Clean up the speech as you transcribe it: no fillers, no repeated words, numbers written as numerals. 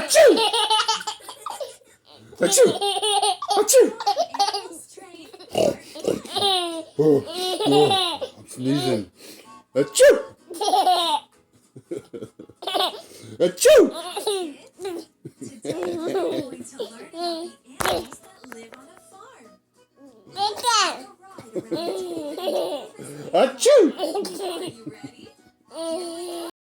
Achoo! Achoo! Achoo! Oh, oh, I'm sneezing. Achoo! Achoo! Today we're going to learn about the animals that live on a farm. We'll take a ride around the Achoo! Are you ready?